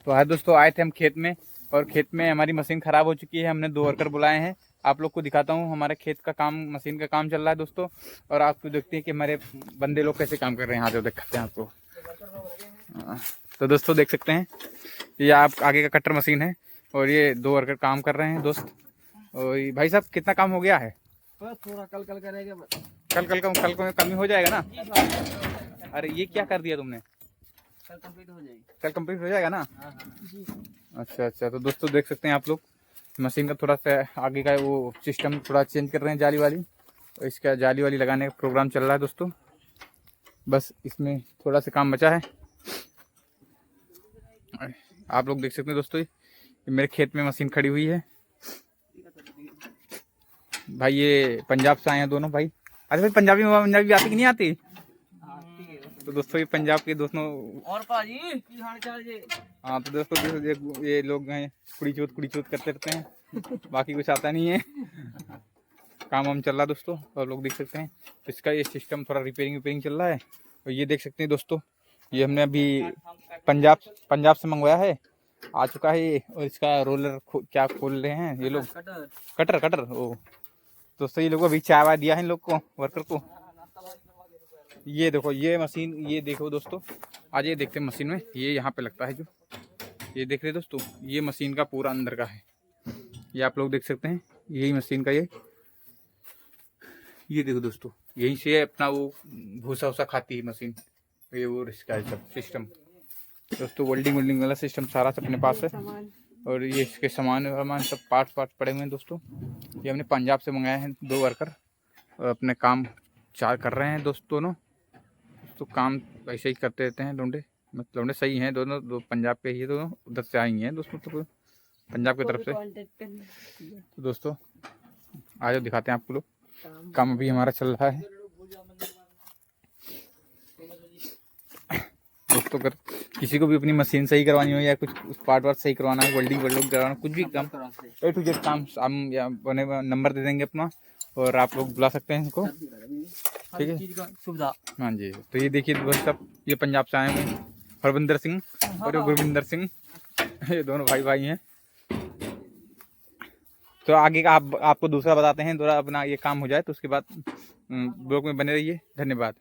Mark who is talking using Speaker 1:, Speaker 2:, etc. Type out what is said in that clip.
Speaker 1: तो आज दोस्तों आए थे हम खेत में, और खेत में हमारी मशीन ख़राब हो चुकी है। हमने 2 वर्कर बुलाए हैं। आप लोग को दिखाता हूँ हमारे खेत का काम, मशीन का काम चल रहा है दोस्तों। और आप तो देखते हैं कि हमारे बंदे लोग कैसे काम कर रहे हैं। यहाँ जो दिखाते हैं आपको। तो दोस्तों देख सकते हैं, ये आप आगे का कटर मशीन है और ये 2 वर्कर काम कर रहे हैं दोस्त। और भाई साहब कितना काम हो गया है?
Speaker 2: थोड़ा कल करेंगे।
Speaker 1: कल को कमी हो जाएगा ना? अरे ये क्या कर दिया तुमने?
Speaker 2: कल कंप्लीट हो जाएगी।
Speaker 1: कल कंप्लीट हो जाएगा ना?
Speaker 2: हाँ जी।
Speaker 1: अच्छा। तो दोस्तों देख सकते हैं आप लोग, मशीन का थोड़ा सा आगे का वो सिस्टम थोड़ा चेंज कर रहे हैं, जाली वाली। और इसका जाली वाली लगाने का प्रोग्राम चल रहा है दोस्तों। बस इसमें थोड़ा सा काम बचा है। आप लोग देख सकते हैं दोस्तों, ये मेरे खेत में मशीन खड़ी हुई है। भाई ये पंजाब से आए हैं दोनों भाई। अरे भाई पंजाबी आती कि नहीं आती? तो दोस्तों ये पंजाब के दोस्तों। और पाजी की हाल चाल जी? हाँ तो दोस्तों ये लोग हैं, कुड़ी चोत करते रहते हैं। बाकी कुछ आता नहीं है। काम वाम चल रहा है दोस्तों, और लोग देख सकते हैं इसका ये सिस्टम थोड़ा रिपेयरिंग चल रहा है। और ये देख सकते हैं दोस्तों, ये हमने अभी पंजाब से मंगवाया है, आ चुका है ये। और इसका रोलर क्या खोल रहे हैं ये लोग, कटर ओ। दोस्तों ये लोग अभी चाय वाय दिया है इन लोग को, वर्कर को। ये देखो ये मशीन, ये देखो दोस्तों, आज ये देखते हैं मशीन में, ये यहाँ पे लगता है जो, ये देख रहे दोस्तों, ये मशीन का पूरा अंदर का है। ये आप लोग देख सकते हैं, यही मशीन का ये देखो दोस्तों, यहीं से अपना वो भूसा खाती है मशीन। ये वो इसका सब सिस्टम दोस्तों, वेल्डिंग वाला सिस्टम सारा अपने पास है। और ये इसके सामान सब पार्ट्स पड़े हुए हैं दोस्तों। ये हमने पंजाब से मंगाए हैं 2 वर्कर, और अपने काम कर रहे हैं दोनों। तो काम ऐसे ही करते रहते हैं लोंडे, मतलब लोंडे सही हैं दोनों, 2 पंजाब के ही है दोनों, उधर से आई हैं दोस्तों, तो पंजाब की तरफ से। तो दोस्तों आज दिखाते हैं आपको लोग, काम अभी हमारा चल रहा है दोस्तों। अगर किसी को भी अपनी मशीन सही करवानी हो या कुछ पार्ट सही करवाना है, वेल्डिंग करवाना, कुछ भी काम A to Z काम हम या बने नंबर दे देंगे अपना, और आप लोग बुला सकते हैं इनको, ठीक है
Speaker 2: सुविधा।
Speaker 1: हाँ जी। तो ये देखिए दोस्त सब, ये पंजाब से आए हैं हरविंदर सिंह और ये गुरविंदर सिंह, ये दोनों भाई हैं। तो आगे का आपको दूसरा बताते हैं, थोड़ा अपना ये काम हो जाए तो उसके बाद ब्लॉग में बने रहिए। धन्यवाद।